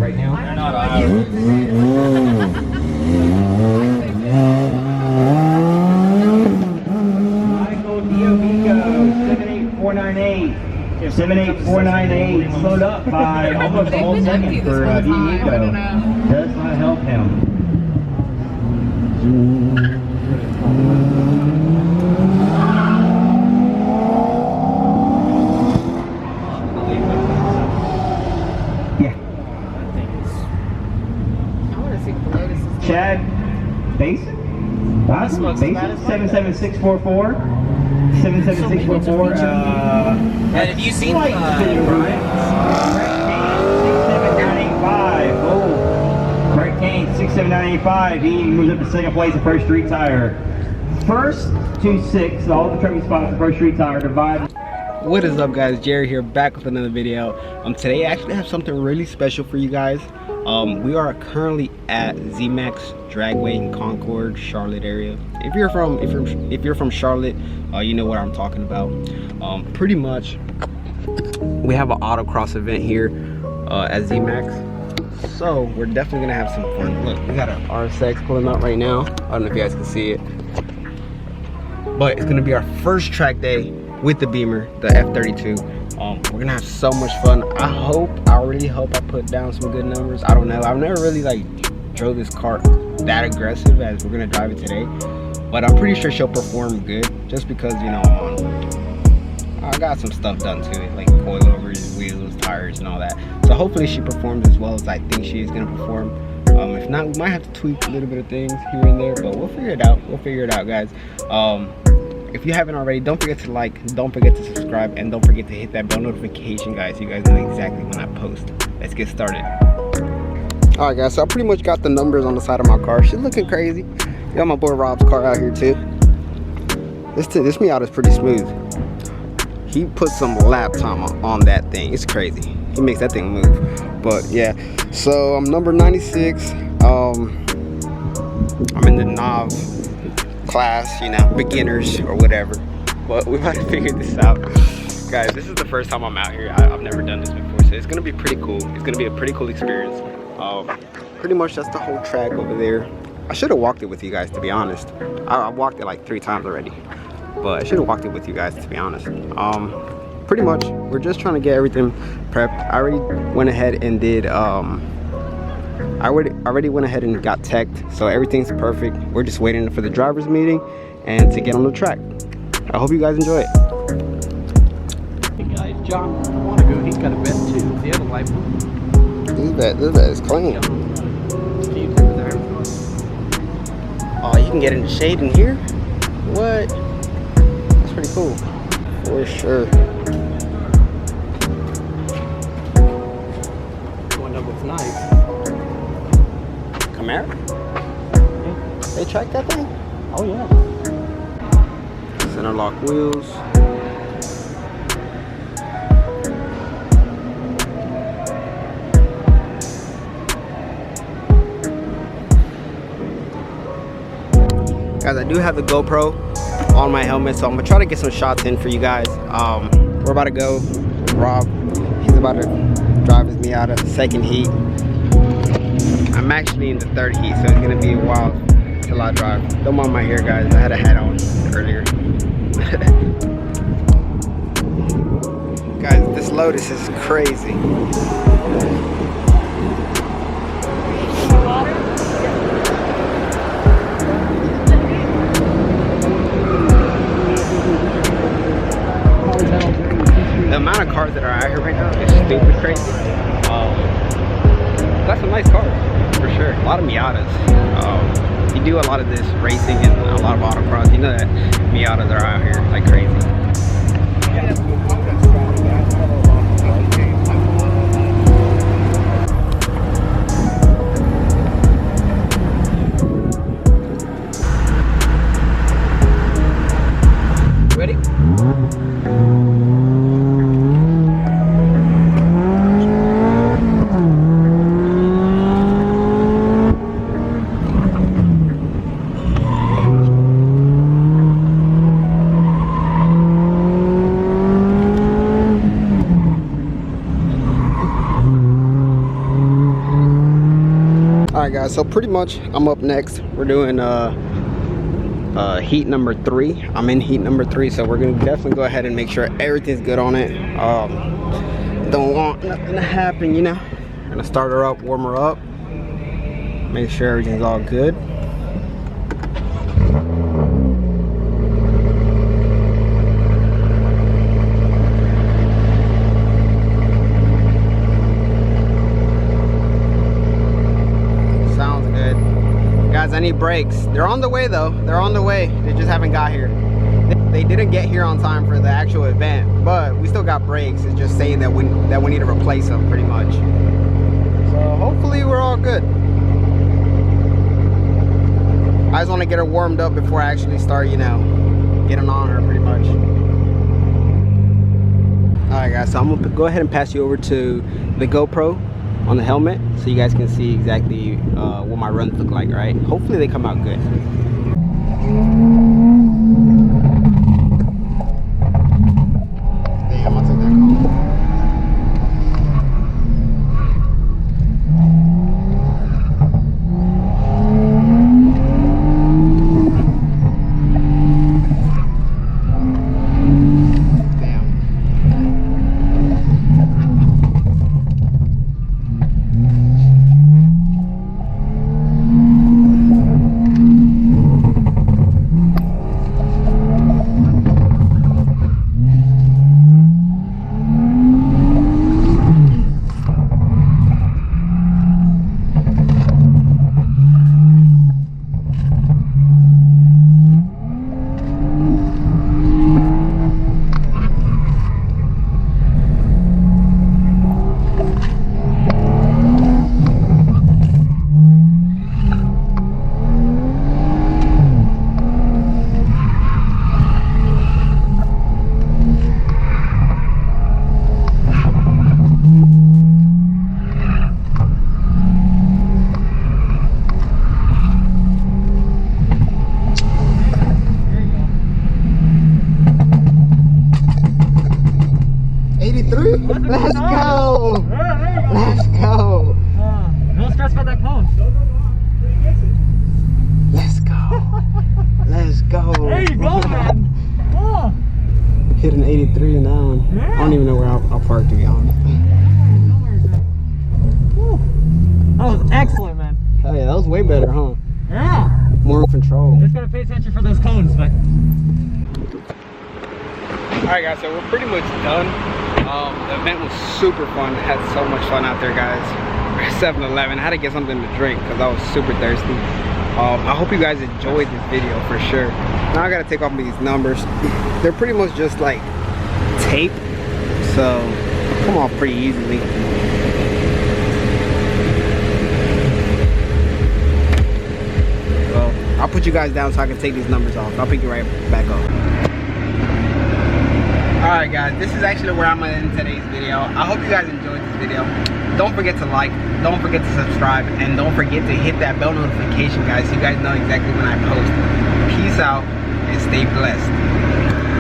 right now. They're not ours. Michael Diovico, 78498. 78498, slowed up by almost a whole second for Diovico. Does not help him. Chad Basin? Basin? 77644. 77644. And have you seen Brett Kane, 67985. Oh, Brett Kane, 67985. He moves up to second place at First Street Tire. First to sixth, all the trophy spots at First Street Tire divided. What is up, guys? Jerry here, back with another video. Today I actually have something really special for you guys. We are currently at Zmax Dragway in Concord, Charlotte area. If you're from Charlotte, you know what I'm talking about. Pretty much, we have an autocross event here at Zmax, so we're definitely gonna have some fun. Look, we got an RSX pulling up right now. I don't know if you guys can see it, but it's gonna be our first track day with the Beamer, the F32. We're gonna have so much fun. I really hope I put down some good numbers. I don't know, I've never really drove this car that aggressive as we're gonna drive it today, but I'm pretty sure she'll perform good, just because, you know, I got some stuff done to it, like coilovers, wheels, tires, and all that. So hopefully she performs as well as I think she is gonna perform. If not, we might have to tweak a little bit of things here and there, but we'll figure it out. We'll figure it out, guys. If you haven't already, don't forget to like, don't forget to subscribe, and don't forget to hit that bell notification, guys, so you guys know exactly when I post. Let's get started. All right, guys, so I pretty much got the numbers on the side of my car. She's looking crazy. Got my boy Rob's car out here too. This Miata is pretty smooth. He put some lap time on that thing. It's crazy. He makes that thing move. But yeah, so I'm number 96. I'm in the Nav class, you know, beginners or whatever, but we've got to figure this out, guys. This is the first time I'm out here. I've never done this before, so it's gonna be pretty cool. It's gonna be a pretty cool experience. Pretty much that's the whole track over there. I should have walked it with you guys, to be honest. I walked it like 3 times already, but I should have walked it with you guys, to be honest. Pretty much we're just trying to get everything prepped. I already went ahead and did I already went ahead and got teched, so everything's perfect. We're just waiting for the driver's meeting and to get on the track. I hope you guys enjoy it. Hey guys, John, I want to go. He's got a bet too. The other life. This bet is clean. Oh, you can get in the shade in here? What? That's pretty cool. For sure. One of it's nice. Camaro? Yeah. They track that thing? Oh yeah. Center lock wheels. Guys, I do have the GoPro on my helmet, so I'm gonna try to get some shots in for you guys. We're about to go. Rob, he's about to drive his Miata, second heat. I'm actually in the third heat, so it's gonna be a while till I drive. Don't mind my hair, guys. I had a hat on earlier. Guys, this Lotus is crazy. The amount of cars that are out here right now is stupid crazy. Got some nice cars, for sure. A lot of Miatas. You do a lot of this racing and a lot of autocross, you know that Miatas are out here like crazy. Ready? Alright guys, so pretty much I'm up next. We're doing heat number 3. I'm in heat number 3, so we're gonna definitely go ahead and make sure everything's good on it. Don't want nothing to happen, you know. Gonna start her up, warm her up, make sure everything's all good. I need brakes. They're on the way though. They're on the way. They just haven't got here. They didn't get here on time for the actual event, but we still got brakes. It's just saying that we need to replace them pretty much. So hopefully we're all good. I just want to get her warmed up before I actually start, you know, getting on her pretty much. Alright guys, so I'm gonna go ahead and pass you over to the GoPro on the helmet so you guys can see exactly what my runs look like, right? Hopefully they come out good. Damn, I'll take that call. Let's go! Let's go! No stress about that cone. Let's go! Let's go! There you go, man! Oh. Hit an 83 in that one. Yeah. I don't even know where I'll park, to be honest. That was excellent, man. Hell yeah, that was way better, huh? Yeah. More in control. Just gotta pay attention for those cones, but. Alright guys, so we're pretty much done. The event was super fun. Had so much fun out there, guys. 7-Eleven. I had to get something to drink because I was super thirsty. I hope you guys enjoyed this video for sure. Now I gotta take off these numbers. They're pretty much just like tape, so come off pretty easily. So I'll put you guys down so I can take these numbers off. I'll pick you right back up. Alright guys, this is actually where I'm gonna end today's video. I hope you guys enjoyed this video. Don't forget to like, don't forget to subscribe, and don't forget to hit that bell notification, guys, so you guys know exactly when I post. Peace out and stay blessed.